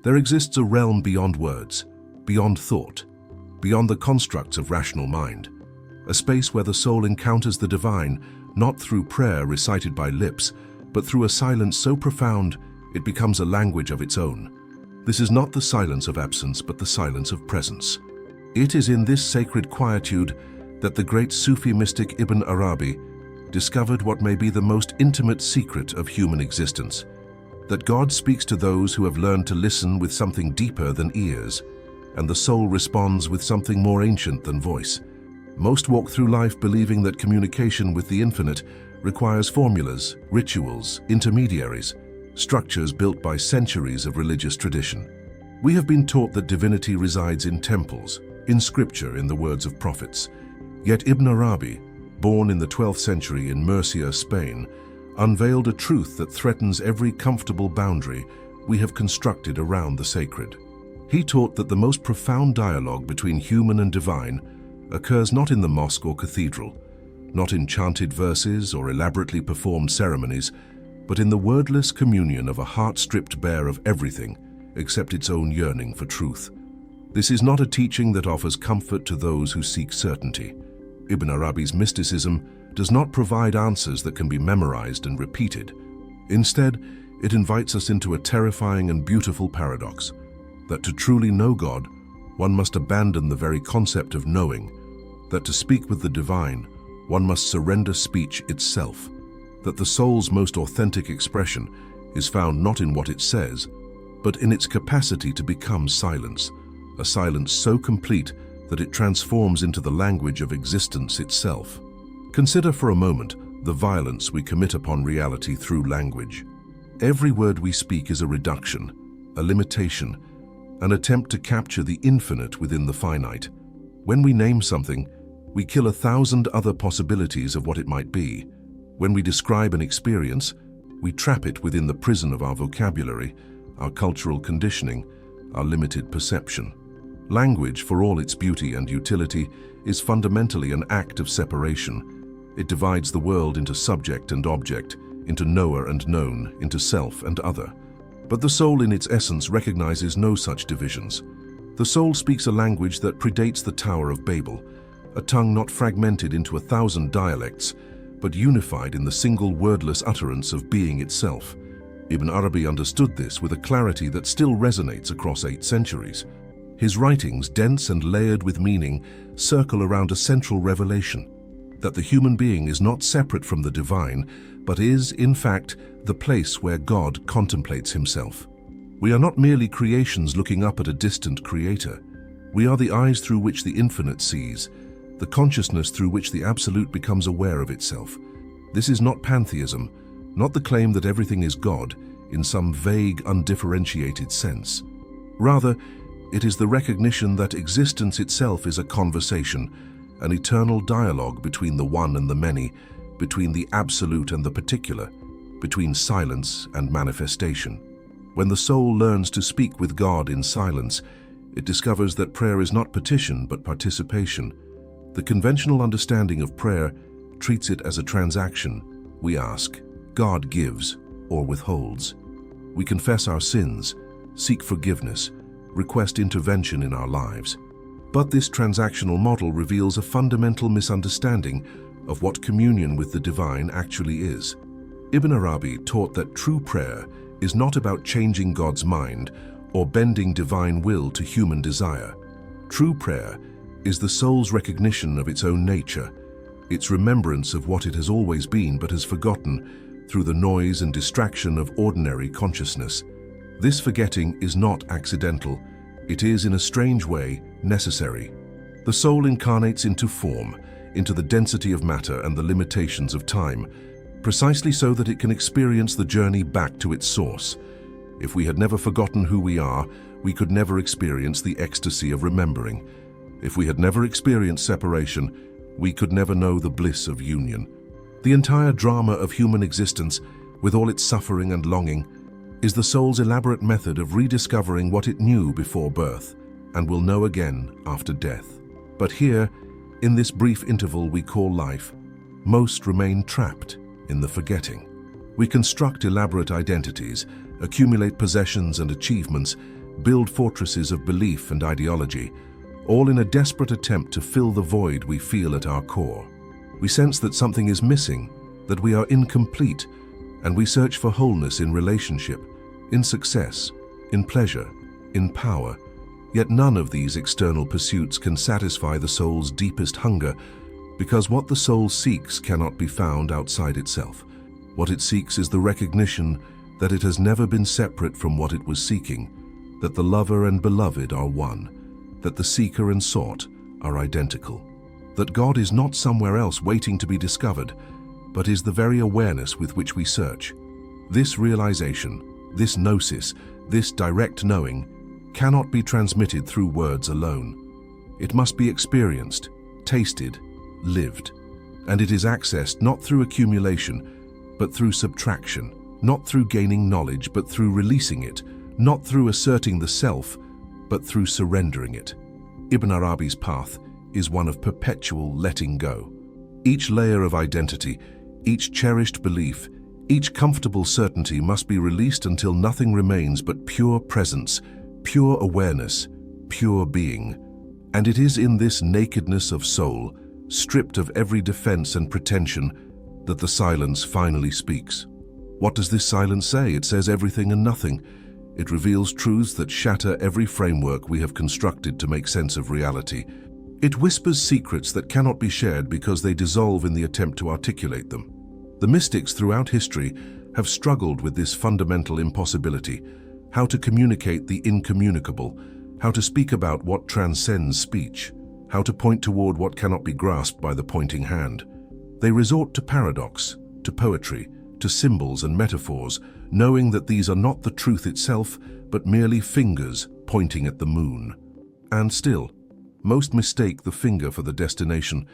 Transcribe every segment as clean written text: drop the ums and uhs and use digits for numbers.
There exists a realm beyond words, beyond thought, beyond the constructs of rational mind, a space where the soul encounters the divine, not through prayer recited by lips, but through a silence so profound it becomes a language of its own. This is not the silence of absence, but the silence of presence. It is in this sacred quietude that the great Sufi mystic Ibn Arabi discovered what may be the most intimate secret of human existence, that God speaks to those who have learned to listen with something deeper than ears, and the soul responds with something more ancient than voice. Most walk through life believing that communication with the infinite requires formulas, rituals, intermediaries, structures built by centuries of religious tradition. We have been taught that divinity resides in temples, in scripture, in the words of prophets. Yet Ibn Arabi, born in the 12th century in Murcia, Spain, unveiled a truth that threatens every comfortable boundary we have constructed around the sacred. He taught that the most profound dialogue between human and divine occurs not in the mosque or cathedral, not in chanted verses or elaborately performed ceremonies, but in the wordless communion of a heart stripped bare of everything except its own yearning for truth. This is not a teaching that offers comfort to those who seek certainty. Ibn Arabi's mysticism does not provide answers that can be memorized and repeated. Instead, it invites us into a terrifying and beautiful paradox, that to truly know God, one must abandon the very concept of knowing, that to speak with the divine, one must surrender speech itself, that the soul's most authentic expression is found not in what it says, but in its capacity to become silence, a silence so complete that it transforms into the language of existence itself. Consider for a moment the violence we commit upon reality through language. Every word we speak is a reduction, a limitation, an attempt to capture the infinite within the finite. When we name something, we kill 1,000 other possibilities of what it might be. When we describe an experience, we trap it within the prison of our vocabulary, our cultural conditioning, our limited perception. Language, for all its beauty and utility, is fundamentally an act of separation. It divides the world into subject and object, into knower and known, into self and other. But the soul in its essence recognizes no such divisions. The soul speaks a language that predates the Tower of Babel, a tongue not fragmented into 1,000 dialects, but unified in the single wordless utterance of being itself. Ibn Arabi understood this with a clarity that still resonates across 8 centuries. His writings, dense and layered with meaning, circle around a central revelation, that the human being is not separate from the divine, but is, in fact, the place where God contemplates himself. We are not merely creations looking up at a distant creator. We are the eyes through which the infinite sees, the consciousness through which the absolute becomes aware of itself. This is not pantheism, not the claim that everything is God in some vague, undifferentiated sense. Rather, it is the recognition that existence itself is a conversation, an eternal dialogue between the one and the many, between the absolute and the particular, between silence and manifestation. When the soul learns to speak with God in silence, it discovers that prayer is not petition but participation. The conventional understanding of prayer treats it as a transaction. We ask, God gives or withholds. We confess our sins, seek forgiveness, request intervention in our lives. But this transactional model reveals a fundamental misunderstanding of what communion with the divine actually is. Ibn Arabi taught that true prayer is not about changing God's mind or bending divine will to human desire. True prayer is the soul's recognition of its own nature, its remembrance of what it has always been but has forgotten through the noise and distraction of ordinary consciousness. This forgetting is not accidental. It is, in a strange way, necessary. The soul incarnates into form, into the density of matter and the limitations of time, precisely so that it can experience the journey back to its source. If we had never forgotten who we are, we could never experience the ecstasy of remembering. If we had never experienced separation, we could never know the bliss of union. The entire drama of human existence, with all its suffering and longing, is the soul's elaborate method of rediscovering what it knew before birth and will know again after death. But here, in this brief interval we call life, most remain trapped in the forgetting. We construct elaborate identities, accumulate possessions and achievements, build fortresses of belief and ideology, all in a desperate attempt to fill the void we feel at our core. We sense that something is missing, that we are incomplete, and we search for wholeness in relationship, in success, in pleasure, in power. Yet none of these external pursuits can satisfy the soul's deepest hunger, because what the soul seeks cannot be found outside itself. What it seeks is the recognition that it has never been separate from what it was seeking, that the lover and beloved are one, that the seeker and sought are identical, that God is not somewhere else waiting to be discovered, but is the very awareness with which we search. This realization, this gnosis, this direct knowing, cannot be transmitted through words alone. It must be experienced, tasted, lived, and it is accessed not through accumulation, but through subtraction, not through gaining knowledge, but through releasing it, not through asserting the self, but through surrendering it. Ibn Arabi's path is one of perpetual letting go. Each layer of identity, each cherished belief, each comfortable certainty must be released until nothing remains but pure presence, pure awareness, pure being. And it is in this nakedness of soul, stripped of every defense and pretension, that the silence finally speaks. What does this silence say? It says everything and nothing. It reveals truths that shatter every framework we have constructed to make sense of reality. It whispers secrets that cannot be shared because they dissolve in the attempt to articulate them. The mystics throughout history have struggled with this fundamental impossibility: how to communicate the incommunicable, how to speak about what transcends speech, how to point toward what cannot be grasped by the pointing hand. They resort to paradox, to poetry, to symbols and metaphors, knowing that these are not the truth itself, but merely fingers pointing at the moon. And still, most mistake the finger for the destination,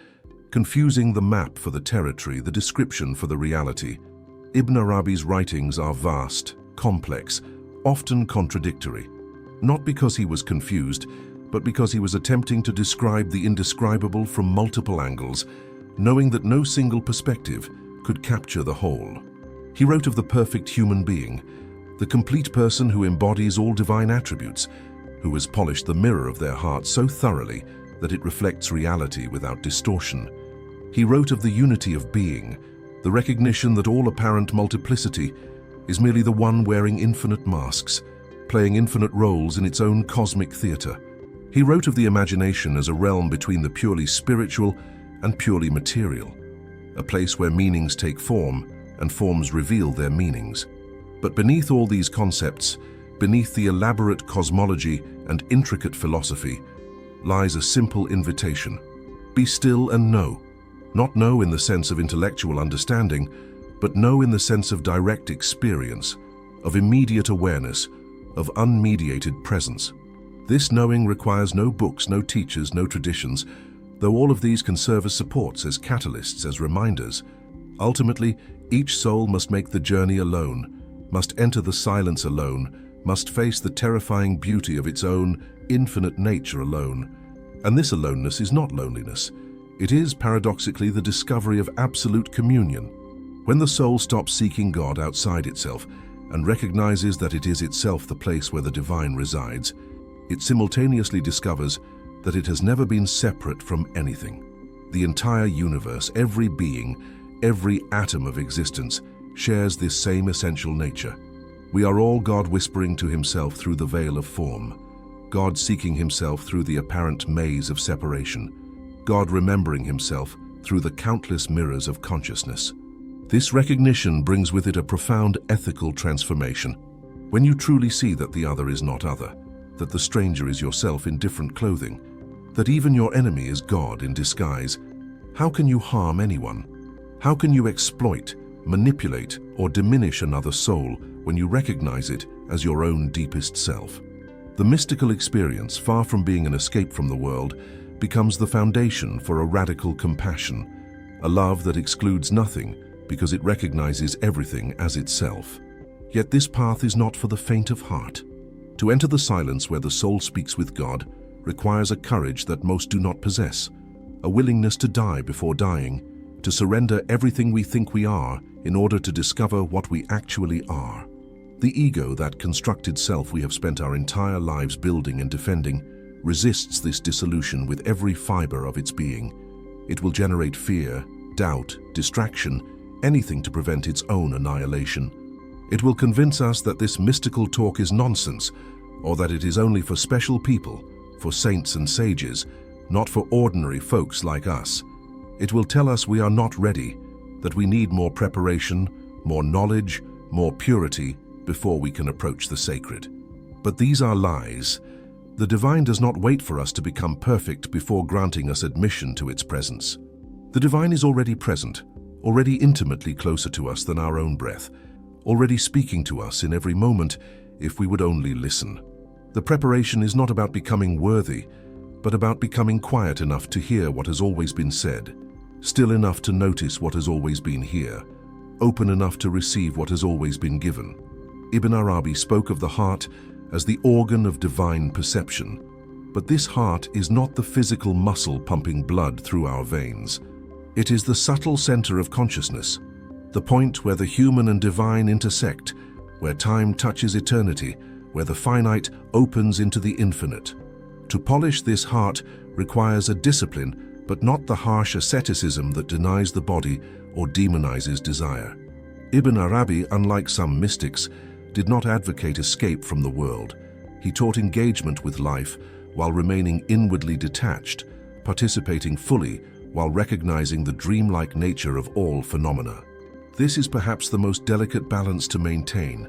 confusing the map for the territory, the description for the reality. Ibn Arabi's writings are vast, complex, often contradictory, not because he was confused, but because he was attempting to describe the indescribable from multiple angles, knowing that no single perspective could capture the whole. He wrote of the perfect human being, the complete person who embodies all divine attributes, who has polished the mirror of their heart so thoroughly that it reflects reality without distortion. He wrote of the unity of being, the recognition that all apparent multiplicity is merely the one wearing infinite masks, playing infinite roles in its own cosmic theater. He wrote of the imagination as a realm between the purely spiritual and purely material, a place where meanings take form and forms reveal their meanings. But beneath all these concepts, beneath the elaborate cosmology and intricate philosophy, lies a simple invitation: be still and know. Not know in the sense of intellectual understanding, but know in the sense of direct experience, of immediate awareness, of unmediated presence. This knowing requires no books, no teachers, no traditions, though all of these can serve as supports, as catalysts, as reminders. Ultimately, each soul must make the journey alone, must enter the silence alone, must face the terrifying beauty of its own infinite nature alone. And this aloneness is not loneliness. It is, paradoxically, the discovery of absolute communion. When the soul stops seeking God outside itself and recognizes that it is itself the place where the divine resides, it simultaneously discovers that it has never been separate from anything. The entire universe, every being, every atom of existence shares this same essential nature. We are all God whispering to himself through the veil of form, God seeking himself through the apparent maze of separation, God remembering himself through the countless mirrors of consciousness. This recognition brings with it a profound ethical transformation. When you truly see that the other is not other, that the stranger is yourself in different clothing, that even your enemy is God in disguise, how can you harm anyone? How can you exploit, manipulate, or diminish another soul when you recognize it as your own deepest self? The mystical experience, far from being an escape from the world, becomes the foundation for a radical compassion, a love that excludes nothing because it recognizes everything as itself. Yet this path is not for the faint of heart. To enter the silence where the soul speaks with God requires a courage that most do not possess, a willingness to die before dying, to surrender everything we think we are in order to discover what we actually are. The ego, that constructed self we have spent our entire lives building and defending, resists this dissolution with every fiber of its being. It will generate fear, doubt, distraction, anything to prevent its own annihilation. It will convince us that this mystical talk is nonsense, or that it is only for special people, for saints and sages, not for ordinary folks like us. It will tell us we are not ready, that we need more preparation, more knowledge, more purity before we can approach the sacred. But these are lies. The divine does not wait for us to become perfect before granting us admission to its presence. The divine is already present, already intimately closer to us than our own breath, already speaking to us in every moment if we would only listen. The preparation is not about becoming worthy, but about becoming quiet enough to hear what has always been said, still enough to notice what has always been here, open enough to receive what has always been given. Ibn Arabi spoke of the heart as the organ of divine perception, but this heart is not the physical muscle pumping blood through our veins. It is the subtle center of consciousness, the point where the human and divine intersect, where time touches eternity, where the finite opens into the infinite. To polish this heart requires a discipline, but not the harsh asceticism that denies the body or demonizes desire. Ibn Arabi, unlike some mystics, did not advocate escape from the world. He taught engagement with life while remaining inwardly detached, participating fully while recognizing the dreamlike nature of all phenomena. This is perhaps the most delicate balance to maintain,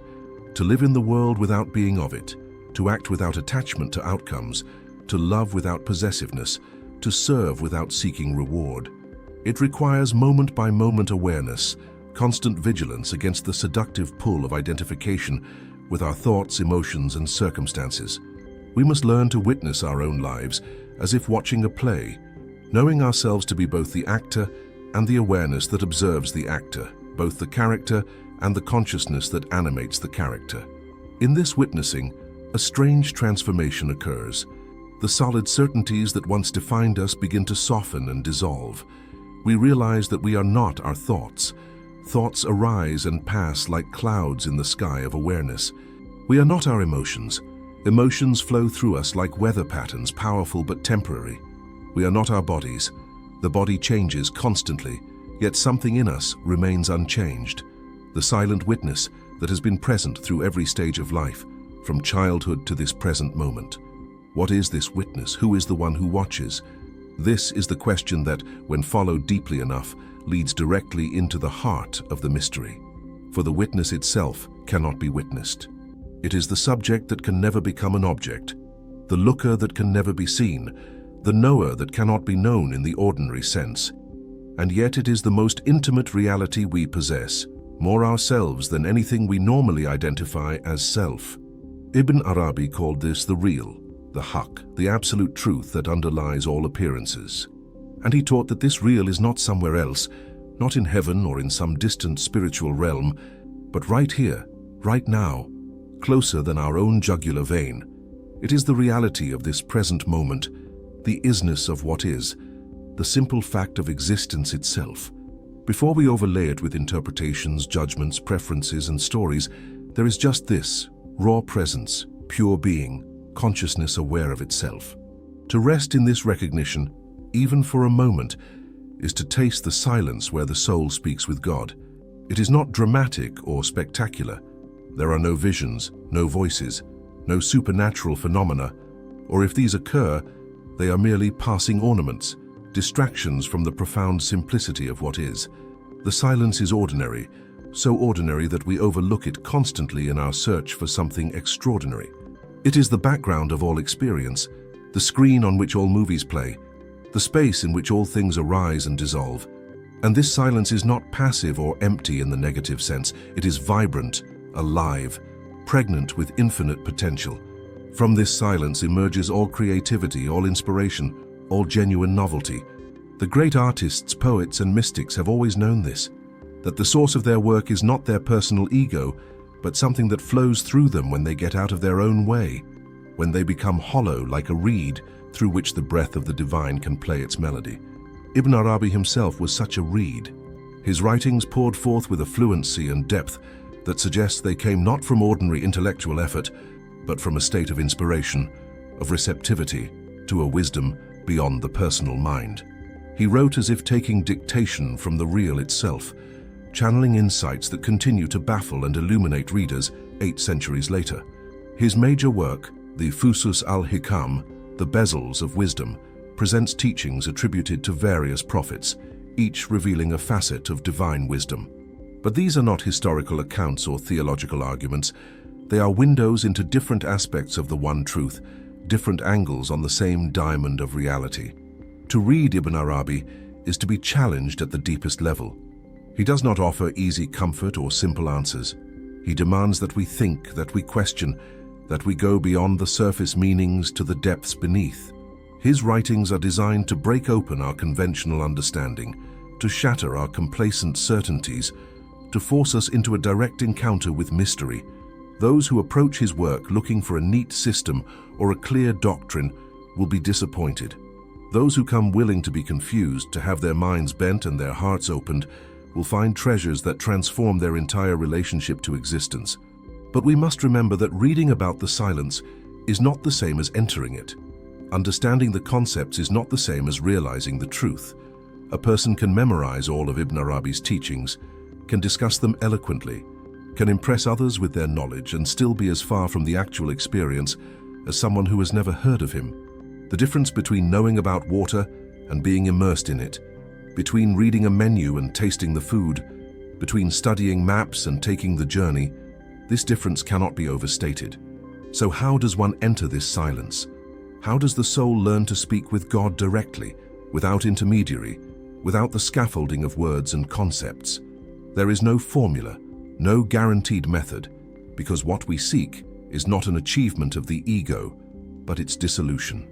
to live in the world without being of it, to act without attachment to outcomes, to love without possessiveness, to serve without seeking reward. It requires moment-by-moment awareness, constant vigilance against the seductive pull of identification with our thoughts, emotions, and circumstances. We must learn to witness our own lives as if watching a play, knowing ourselves to be both the actor and the awareness that observes the actor, both the character and the consciousness that animates the character. In this witnessing, a strange transformation occurs. The solid certainties that once defined us begin to soften and dissolve. We realize that we are not our thoughts. Thoughts arise and pass like clouds in the sky of awareness. We are not our emotions. Emotions flow through us like weather patterns, powerful but temporary. We are not our bodies. The body changes constantly, yet something in us remains unchanged. The silent witness that has been present through every stage of life, from childhood to this present moment. What is this witness? Who is the one who watches? This is the question that, when followed deeply enough, leads directly into the heart of the mystery. For the witness itself cannot be witnessed. It is the subject that can never become an object, the looker that can never be seen, the knower that cannot be known in the ordinary sense. And yet it is the most intimate reality we possess, more ourselves than anything we normally identify as self. Ibn Arabi called this the real, the haqq, the absolute truth that underlies all appearances. And he taught that this real is not somewhere else, not in heaven or in some distant spiritual realm, but right here, right now, closer than our own jugular vein. It is the reality of this present moment, the isness of what is, the simple fact of existence itself. Before we overlay it with interpretations, judgments, preferences, and stories, there is just this, raw presence, pure being, consciousness aware of itself. To rest in this recognition, even for a moment, is to taste the silence where the soul speaks with God. It is not dramatic or spectacular. There are no visions, no voices, no supernatural phenomena, or if these occur, they are merely passing ornaments, distractions from the profound simplicity of what is. The silence is ordinary, so ordinary that we overlook it constantly in our search for something extraordinary. It is the background of all experience, the screen on which all movies play, the space in which all things arise and dissolve. And this silence is not passive or empty in the negative sense. It is vibrant, alive, pregnant with infinite potential. From this silence emerges all creativity, all inspiration, all genuine novelty. The great artists, poets, and mystics have always known this, that the source of their work is not their personal ego, but something that flows through them when they get out of their own way, when they become hollow like a reed through which the breath of the divine can play its melody. Ibn Arabi himself was such a reed. His writings poured forth with a fluency and depth that suggests they came not from ordinary intellectual effort, but from a state of inspiration, of receptivity to a wisdom beyond the personal mind. He wrote as if taking dictation from the real itself, channeling insights that continue to baffle and illuminate readers 8 centuries later. His major work, the Fusus al-Hikam, the Bezels of Wisdom, presents teachings attributed to various prophets, each revealing a facet of divine wisdom. But these are not historical accounts or theological arguments. They are windows into different aspects of the one truth, different angles on the same diamond of reality. To read Ibn Arabi is to be challenged at the deepest level. He does not offer easy comfort or simple answers. He demands that we think, that we question, that we go beyond the surface meanings to the depths beneath. His writings are designed to break open our conventional understanding, to shatter our complacent certainties, to force us into a direct encounter with mystery. Those who approach his work looking for a neat system or a clear doctrine will be disappointed. Those who come willing to be confused, to have their minds bent and their hearts opened, will find treasures that transform their entire relationship to existence. But we must remember that reading about the silence is not the same as entering it. Understanding the concepts is not the same as realizing the truth. A person can memorize all of Ibn Arabi's teachings, can discuss them eloquently, can impress others with their knowledge and still be as far from the actual experience as someone who has never heard of him. The difference between knowing about water and being immersed in it, between reading a menu and tasting the food, between studying maps and taking the journey, this difference cannot be overstated. So how does one enter this silence? How does the soul learn to speak with God directly, without intermediary, without the scaffolding of words and concepts? There is no formula, no guaranteed method, because what we seek is not an achievement of the ego, but its dissolution.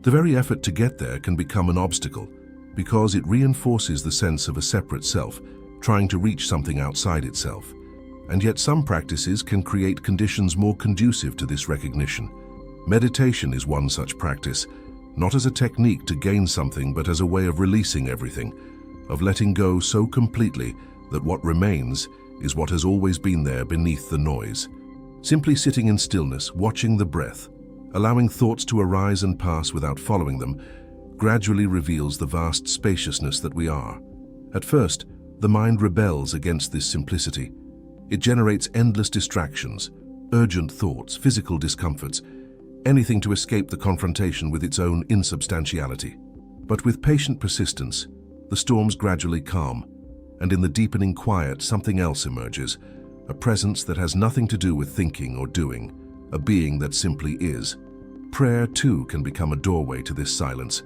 The very effort to get there can become an obstacle, because it reinforces the sense of a separate self, trying to reach something outside itself. And yet some practices can create conditions more conducive to this recognition. Meditation is one such practice, not as a technique to gain something, but as a way of releasing everything, of letting go so completely that what remains is what has always been there beneath the noise. Simply sitting in stillness, watching the breath, allowing thoughts to arise and pass without following them, gradually reveals the vast spaciousness that we are. At first, the mind rebels against this simplicity. It generates endless distractions, urgent thoughts, physical discomforts, anything to escape the confrontation with its own insubstantiality. But with patient persistence, the storms gradually calm, and in the deepening quiet something else emerges, a presence that has nothing to do with thinking or doing, a being that simply is. Prayer, too, can become a doorway to this silence,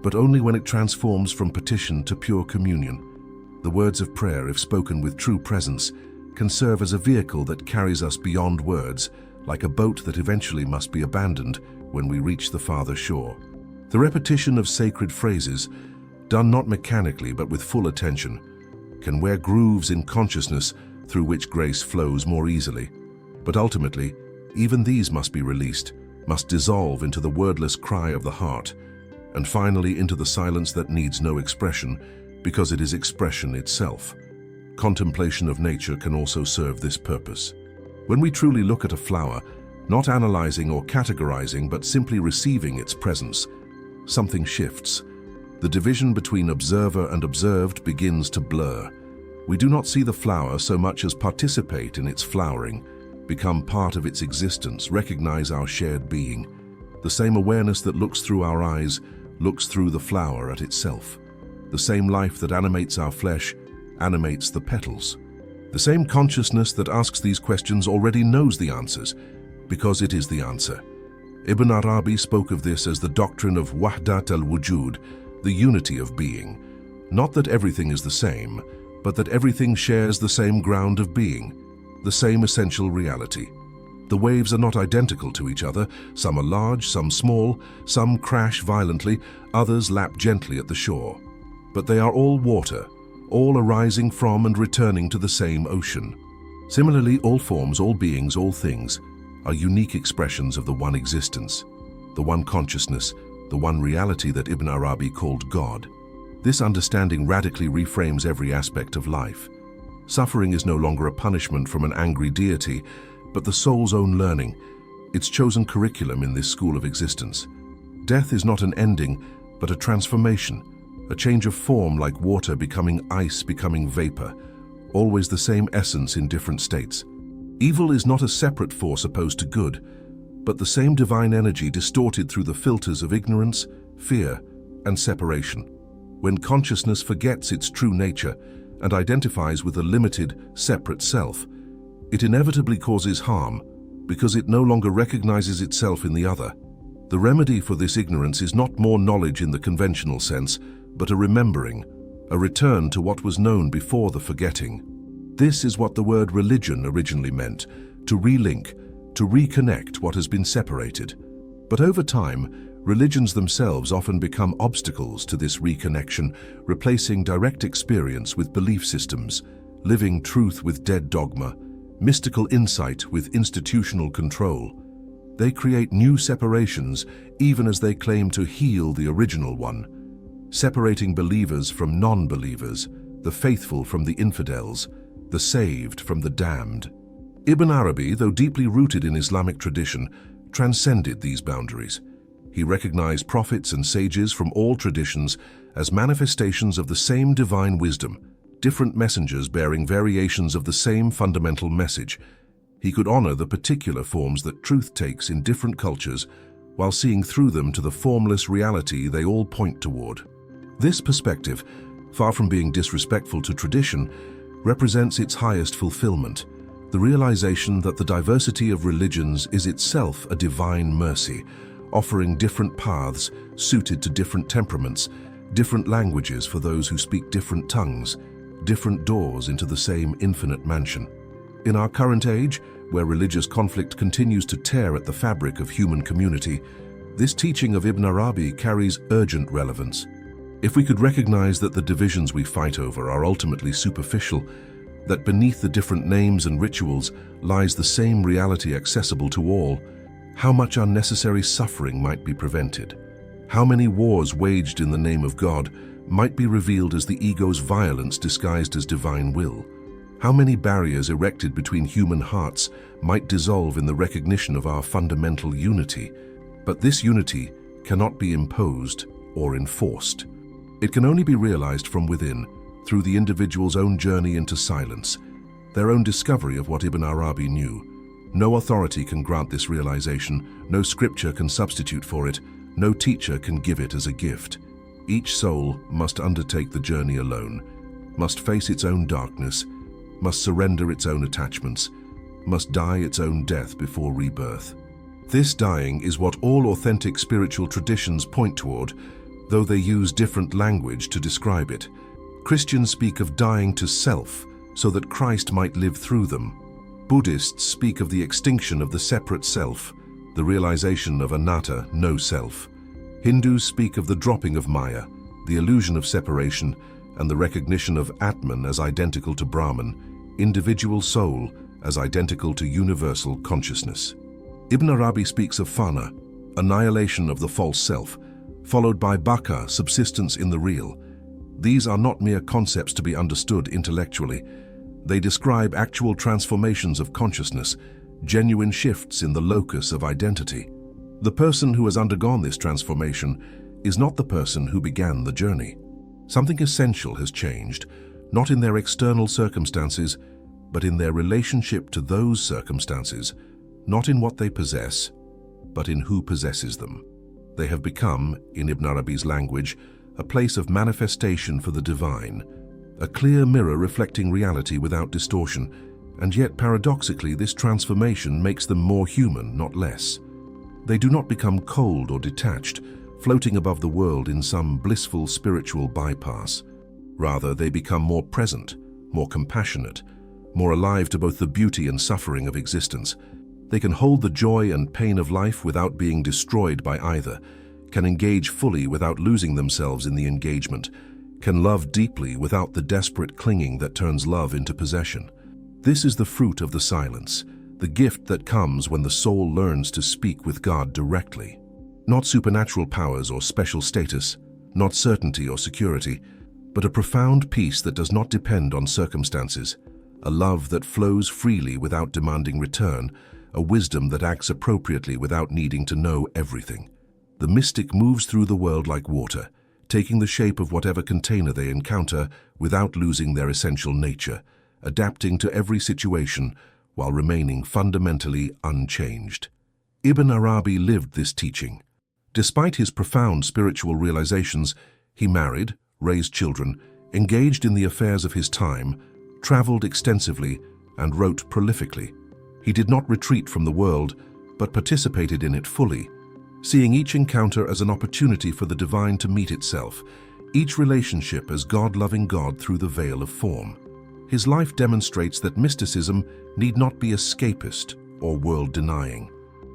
but only when it transforms from petition to pure communion. The words of prayer, if spoken with true presence, can serve as a vehicle that carries us beyond words, like a boat that eventually must be abandoned when we reach the farther shore. The repetition of sacred phrases, done not mechanically but with full attention, can wear grooves in consciousness through which grace flows more easily. But ultimately, even these must be released, must dissolve into the wordless cry of the heart, and finally into the silence that needs no expression, because it is expression itself. Contemplation of nature can also serve this purpose. When we truly look at a flower, not analyzing or categorizing, but simply receiving its presence, something shifts. The division between observer and observed begins to blur. We do not see the flower so much as participate in its flowering, become part of its existence, recognize our shared being. The same awareness that looks through our eyes looks through the flower at itself. The same life that animates our flesh animates the petals. The same consciousness that asks these questions already knows the answers, because it is the answer. Ibn Arabi spoke of this as the doctrine of Wahdat al-Wujud, the unity of being. Not that everything is the same, but that everything shares the same ground of being, the same essential reality. The waves are not identical to each other. Some are large, some small, some crash violently, others lap gently at the shore. But they are all water, all arising from and returning to the same ocean. Similarly, all forms, all beings, all things are unique expressions of the one existence, the one consciousness, the one reality that Ibn Arabi called God. This understanding radically reframes every aspect of life. Suffering is no longer a punishment from an angry deity, but the soul's own learning, its chosen curriculum in this school of existence. Death is not an ending, but a transformation, a change of form like water becoming ice, becoming vapor, always the same essence in different states. Evil is not a separate force opposed to good, but the same divine energy distorted through the filters of ignorance, fear, and separation. When consciousness forgets its true nature and identifies with a limited, separate self, it inevitably causes harm because it no longer recognizes itself in the other. The remedy for this ignorance is not more knowledge in the conventional sense, but a remembering, a return to what was known before the forgetting. This is what the word religion originally meant, to relink, to reconnect what has been separated. But over time, religions themselves often become obstacles to this reconnection, replacing direct experience with belief systems, living truth with dead dogma, mystical insight with institutional control. They create new separations even as they claim to heal the original one, separating believers from non-believers, the faithful from the infidels, the saved from the damned. Ibn Arabi, though deeply rooted in Islamic tradition, transcended these boundaries. He recognized prophets and sages from all traditions as manifestations of the same divine wisdom, different messengers bearing variations of the same fundamental message. He could honor the particular forms that truth takes in different cultures while seeing through them to the formless reality they all point toward. This perspective, far from being disrespectful to tradition, represents its highest fulfillment, the realization that the diversity of religions is itself a divine mercy, offering different paths suited to different temperaments, different languages for those who speak different tongues, different doors into the same infinite mansion. In our current age, where religious conflict continues to tear at the fabric of human community, this teaching of Ibn Arabi carries urgent relevance. If we could recognize that the divisions we fight over are ultimately superficial, that beneath the different names and rituals lies the same reality accessible to all, how much unnecessary suffering might be prevented? How many wars waged in the name of God might be revealed as the ego's violence disguised as divine will? How many barriers erected between human hearts might dissolve in the recognition of our fundamental unity? But this unity cannot be imposed or enforced. It can only be realized from within, through the individual's own journey into silence, their own discovery of what Ibn Arabi knew. No authority can grant this realization, no scripture can substitute for it, no teacher can give it as a gift. Each soul must undertake the journey alone, must face its own darkness, must surrender its own attachments, must die its own death before rebirth. This dying is what all authentic spiritual traditions point toward, though they use different language to describe it. Christians speak of dying to self so that Christ might live through them. Buddhists speak of the extinction of the separate self, the realization of anatta, no self. Hindus speak of the dropping of Maya, the illusion of separation, and the recognition of Atman as identical to Brahman, individual soul as identical to universal consciousness. Ibn Arabi speaks of fana, annihilation of the false self, followed by baqa, subsistence in the real. These are not mere concepts to be understood intellectually. They describe actual transformations of consciousness, genuine shifts in the locus of identity. The person who has undergone this transformation is not the person who began the journey. Something essential has changed, not in their external circumstances, but in their relationship to those circumstances, not in what they possess, but in who possesses them. They have become, in Ibn Arabi's language, a place of manifestation for the divine, a clear mirror reflecting reality without distortion, and yet paradoxically this transformation makes them more human, not less. They do not become cold or detached, floating above the world in some blissful spiritual bypass. Rather, they become more present, more compassionate, more alive to both the beauty and suffering of existence. They can hold the joy and pain of life without being destroyed by either, can engage fully without losing themselves in the engagement, can love deeply without the desperate clinging that turns love into possession. This is the fruit of the silence, the gift that comes when the soul learns to speak with God directly. Not supernatural powers or special status, not certainty or security, but a profound peace that does not depend on circumstances, a love that flows freely without demanding return, a wisdom that acts appropriately without needing to know everything. The mystic moves through the world like water, taking the shape of whatever container they encounter without losing their essential nature, adapting to every situation while remaining fundamentally unchanged. Ibn Arabi lived this teaching. Despite his profound spiritual realizations, he married, raised children, engaged in the affairs of his time, traveled extensively, and wrote prolifically. He did not retreat from the world, but participated in it fully, seeing each encounter as an opportunity for the divine to meet itself, each relationship as God-loving God through the veil of form. His life demonstrates that mysticism need not be escapist or world-denying.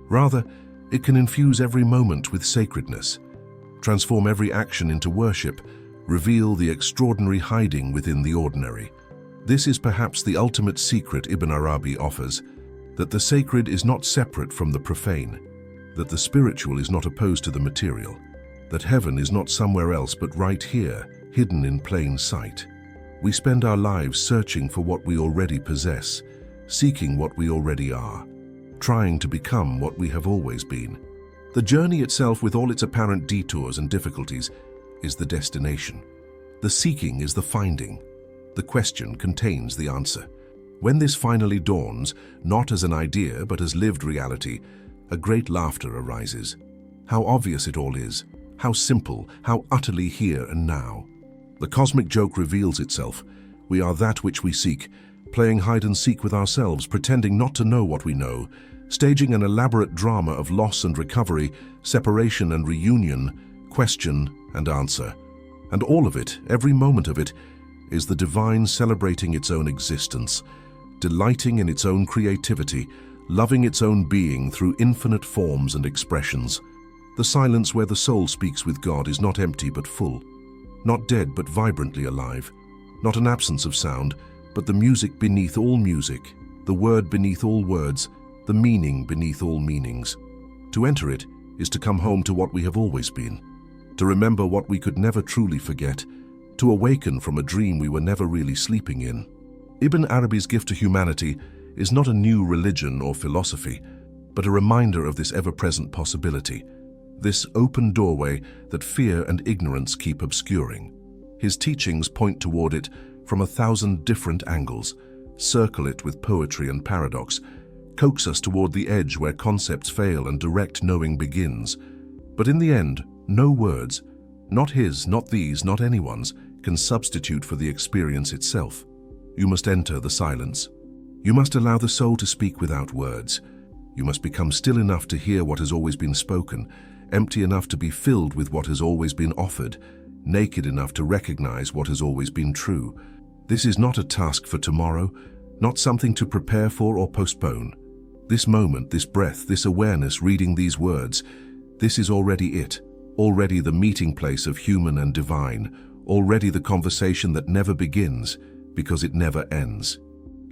Rather, it can infuse every moment with sacredness, transform every action into worship, reveal the extraordinary hiding within the ordinary. This is perhaps the ultimate secret Ibn Arabi offers, that the sacred is not separate from the profane, that the spiritual is not opposed to the material, that heaven is not somewhere else but right here, hidden in plain sight. We spend our lives searching for what we already possess, seeking what we already are, trying to become what we have always been. The journey itself, with all its apparent detours and difficulties, is the destination. The seeking is the finding. The question contains the answer. When this finally dawns, not as an idea but as lived reality, a great laughter arises. How obvious it all is, how simple, how utterly here and now. The cosmic joke reveals itself. We are that which we seek, playing hide and seek with ourselves, pretending not to know what we know, staging an elaborate drama of loss and recovery, separation and reunion, question and answer. And all of it, every moment of it, is the divine celebrating its own existence, delighting in its own creativity, loving its own being through infinite forms and expressions. The silence where the soul speaks with God is not empty but full, not dead but vibrantly alive, not an absence of sound, but the music beneath all music, the word beneath all words, the meaning beneath all meanings. To enter it is to come home to what we have always been, to remember what we could never truly forget, to awaken from a dream we were never really sleeping in. Ibn Arabi's gift to humanity is not a new religion or philosophy, but a reminder of this ever-present possibility, this open doorway that fear and ignorance keep obscuring. His teachings point toward it from 1,000 different angles, circle it with poetry and paradox, coax us toward the edge where concepts fail and direct knowing begins. But in the end, no words, not his, not these, not anyone's, can substitute for the experience itself. You must enter the silence. You must allow the soul to speak without words. You must become still enough to hear what has always been spoken, empty enough to be filled with what has always been offered, naked enough to recognize what has always been true. This is not a task for tomorrow, not something to prepare for or postpone. This moment, this breath, this awareness, reading these words, this is already it, already the meeting place of human and divine, already the conversation that never begins because it never ends.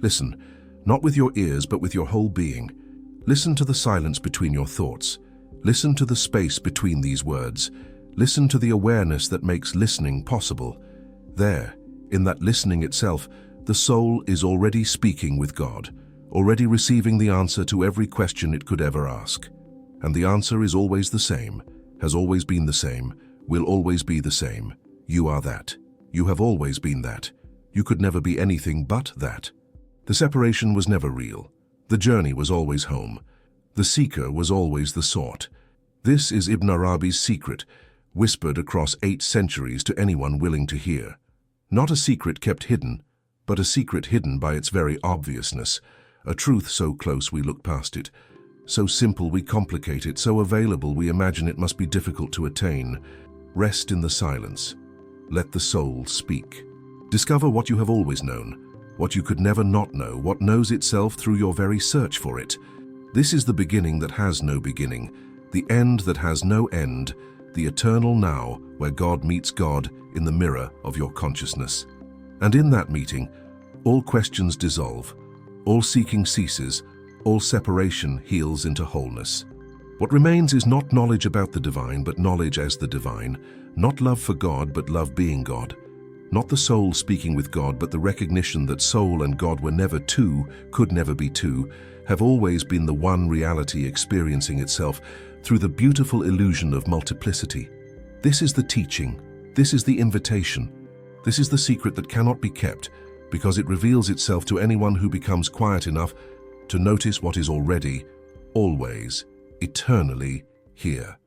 Listen, not with your ears but with your whole being. Listen to the silence between your thoughts. Listen to the space between these words. Listen to the awareness that makes listening possible. There, in that listening itself, the soul is already speaking with God, already receiving the answer to every question it could ever ask. And the answer is always the same, has always been the same, will always be the same. You are that. You have always been that. You could never be anything but that. The separation was never real. The journey was always home. The seeker was always the sought. This is Ibn Arabi's secret, whispered across 8 centuries to anyone willing to hear. Not a secret kept hidden, but a secret hidden by its very obviousness, a truth so close we look past it, so simple we complicate it, so available we imagine it must be difficult to attain. Rest in the silence. Let the soul speak. Discover what you have always known, what you could never not know, what knows itself through your very search for it. This is the beginning that has no beginning, the end that has no end, the eternal now where God meets God in the mirror of your consciousness. And in that meeting, all questions dissolve, all seeking ceases, all separation heals into wholeness. What remains is not knowledge about the divine, but knowledge as the divine, not love for God, but love being God, Not the soul speaking with God, but the recognition that soul and God were never two, could never be two, have always been the one reality experiencing itself through the beautiful illusion of multiplicity. This is the teaching, this is the invitation, this is the secret that cannot be kept, because it reveals itself to anyone who becomes quiet enough to notice what is already, always, eternally here.